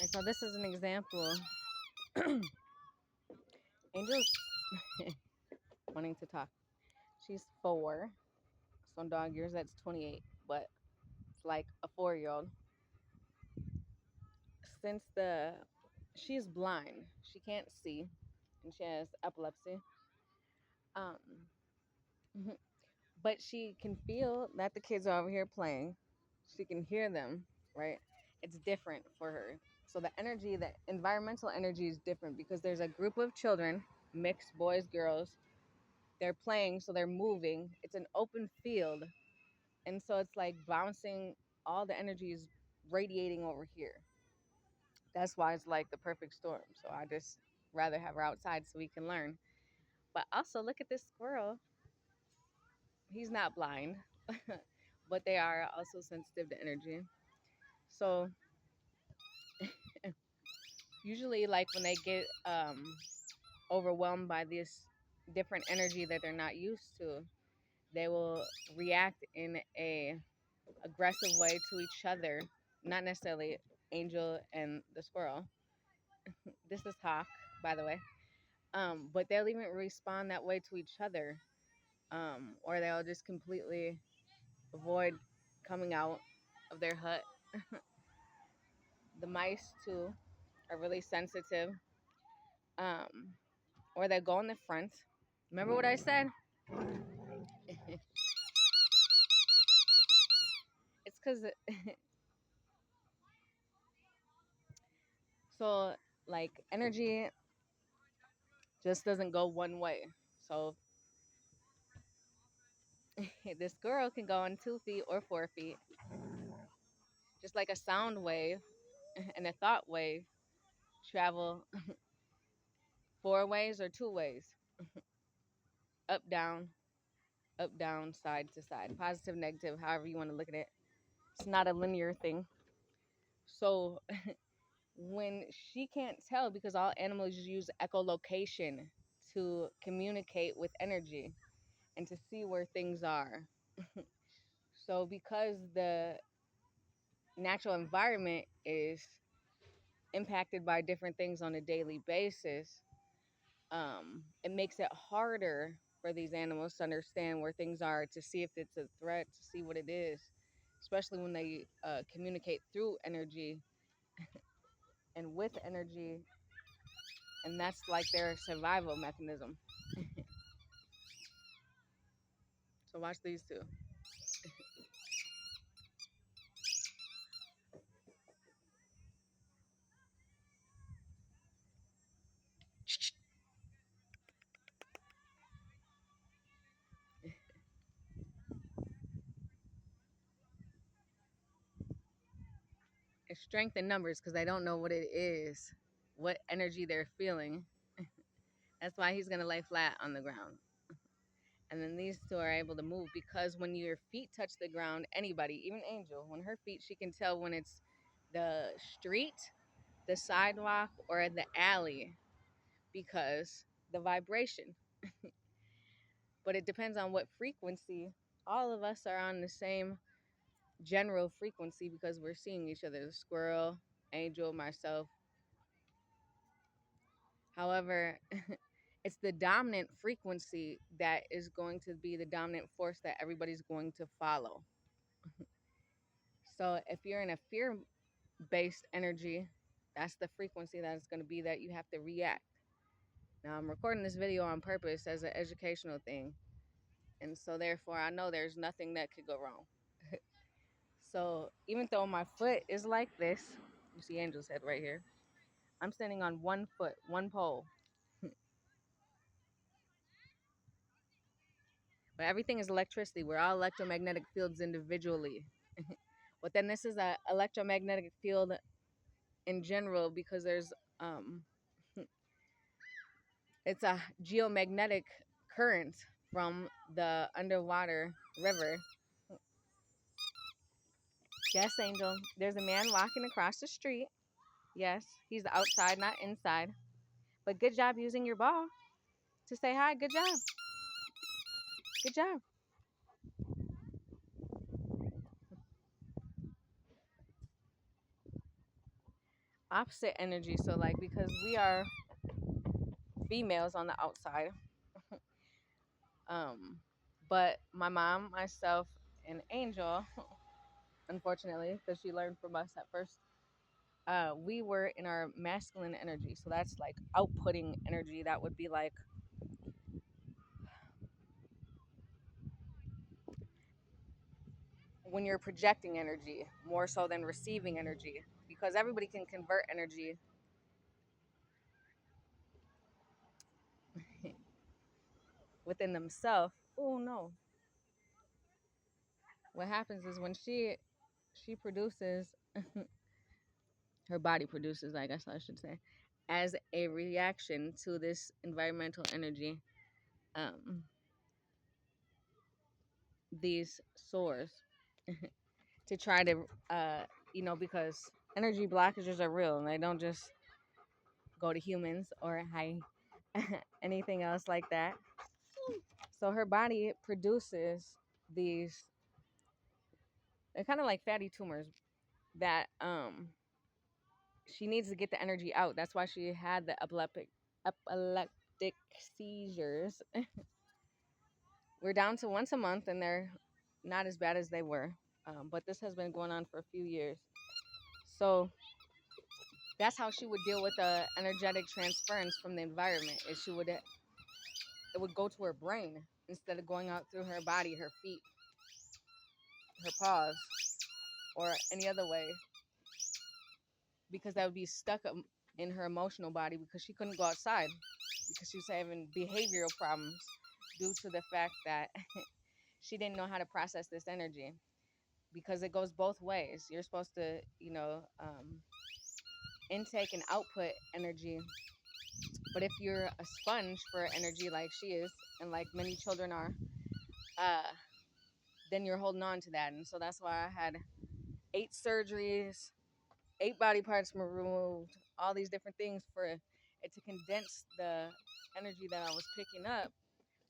And so this is an example. Angel's wanting to talk. She's 4. So in dog years, that's 28. But it's like a 4-year-old. Since she's blind, she can't see, and she has epilepsy. Um, but she can feel that the kids are over here playing. She can hear them, right? It's different for her. So the energy, the environmental energy is different because there's a group of children, mixed boys, girls. They're playing, so they're moving. It's an open field. And so it's like bouncing, all the energy is radiating over here. That's why it's like the perfect storm. So I just rather have her outside so we can learn. But also look at this squirrel. He's not blind, but they are also sensitive to energy. So usually, like when they get overwhelmed by this different energy that they're not used to, they will react in a aggressive way to each other. Not necessarily Angel and the squirrel. This is Hawk, by the way. But they'll even respond that way to each other, or they'll just completely avoid coming out of their hut. The mice too are really sensitive, um, or they go in the front. Remember what I said? It's because so like energy just doesn't go one way. So this girl can go on 2 feet or 4 feet, just like a sound wave and a thought wave travel 4 ways or 2 ways, up, down, side to side, positive, negative, however you want to look at it. It's not a linear thing. So when she can't tell, because all animals use echolocation to communicate with energy and to see where things are. So because the natural environment is impacted by different things on a daily basis, it makes it harder for these animals to understand where things are, to see if it's a threat, to see what it is, especially when they communicate through energy and with energy, and that's like their survival mechanism. So watch these two. It's strength in numbers because they don't know what it is, what energy they're feeling. That's why he's gonna lay flat on the ground. And then these two are able to move because when your feet touch the ground, anybody, even Angel, when her feet, she can tell when it's the street, the sidewalk, or the alley because the vibration. But it depends on what frequency. All of us are on the same general frequency because we're seeing each other. The squirrel, Angel, myself. However, it's the dominant frequency that is going to be the dominant force that everybody's going to follow. So if you're in a fear based energy, that's the frequency that it's going to be that you have to react. Now, I'm recording this video on purpose as an educational thing. And so, therefore, I know there's nothing that could go wrong. So, even though my foot is like this, you see Angel's head right here, I'm standing on one foot, one pole. But everything is electricity. We're all electromagnetic fields individually. But then this is a electromagnetic field in general because there's it's a geomagnetic current from the underwater river. Yes, Angel. There's a man walking across the street. Yes, he's outside, not inside. But good job using your ball to say hi. Good job. Good job. opposite energy. So like because we are females on the outside, um, but my mom, myself, and Angel, unfortunately, because she learned from us at first, we were in our masculine energy. So that's like outputting energy. That would be like when you're projecting energy more so than receiving energy, because everybody can convert energy within themselves. Oh no. What happens is when she produces her body produces, I guess I should say, as a reaction to this environmental energy, um, these sores to try to, because energy blockages are real and they don't just go to humans or high anything else like that. So her body produces these, they're kind of like fatty tumors that she needs to get the energy out. That's why she had the epileptic seizures. We're down to once a month, and they're not as bad as they were. But this has been going on for a few years. So that's how she would deal with the energetic transference from the environment. Is it would go to her brain instead of going out through her body, her feet, her paws, or any other way, because that would be stuck in her emotional body because she couldn't go outside because she was having behavioral problems due to the fact that she didn't know how to process this energy, because it goes both ways. You're supposed to, intake and output energy. But if you're a sponge for energy like she is, and like many children are, uh, then you're holding on to that. And so that's why I had 8 surgeries, 8 body parts were removed, all these different things for it to condense the energy that I was picking up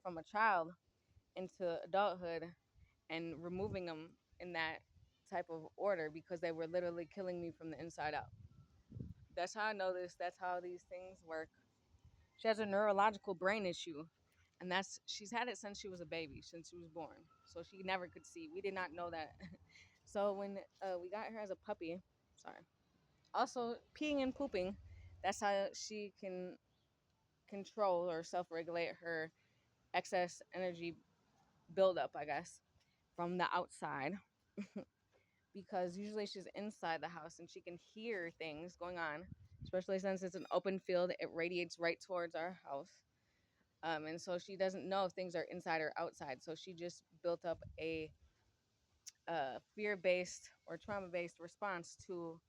from a child into adulthood and removing them in that type of order because they were literally killing me from the inside out. That's how I know this. That's how these things work. She has a neurological brain issue, and she's had it since she was a baby, since she was born. So she never could see. We did not know that. So when we got her as a puppy, sorry. Also, peeing and pooping, that's how she can control or self-regulate her excess energy buildup, I guess, from the outside. Because usually she's inside the house and she can hear things going on, especially since it's an open field. It radiates right towards our house. And so she doesn't know if things are inside or outside. So she just built up a fear-based or trauma-based response to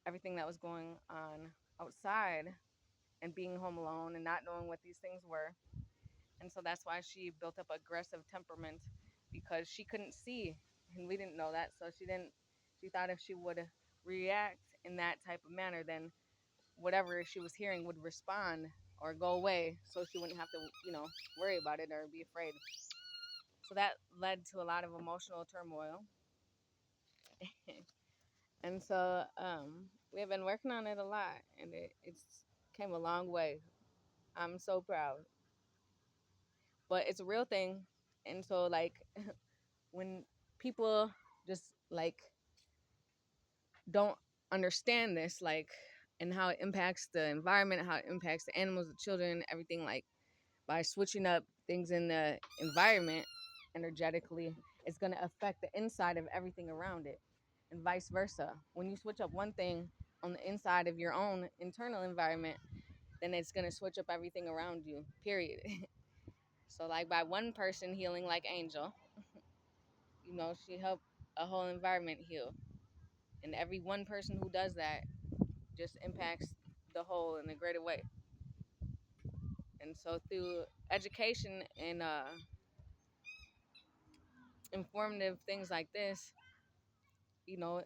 everything that was going on outside and being home alone and not knowing what these things were. And so that's why she built up aggressive temperament, because she couldn't see and we didn't know that. So she thought if she would react in that type of manner, then whatever she was hearing would respond or go away, so she wouldn't have to, worry about it or be afraid. So that led to a lot of emotional turmoil. And so we have been working on it a lot, and it's came a long way. I'm so proud. But it's a real thing. And so, like, when people just, like, don't understand this, like, and how it impacts the environment, how it impacts the animals, the children, everything, like, by switching up things in the environment energetically, it's going to affect the inside of everything around it, and vice versa. When you switch up one thing on the inside of your own internal environment, then it's going to switch up everything around you, period. So, like, by one person healing, like Angel, she helped a whole environment heal. And every one person who does that just impacts the whole in a greater way. And so, through education and informative things like this, you know,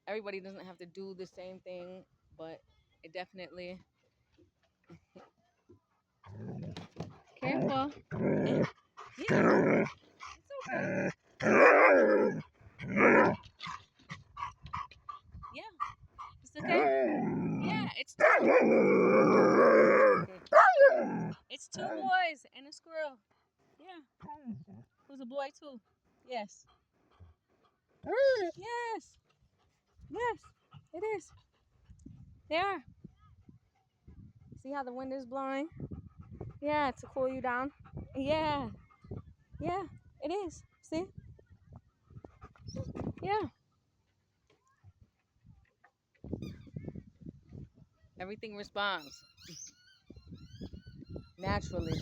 everybody doesn't have to do the same thing, but it definitely. Careful. Yeah, it's okay. Yeah, it's okay. Yeah, it's it's two boys and a squirrel. Yeah. Who's a boy too? Yes. Yes. Yes. It is. They are. See how the wind is blowing? Yeah, to cool you down. Yeah. Yeah. It is. See? Yeah. Everything responds naturally.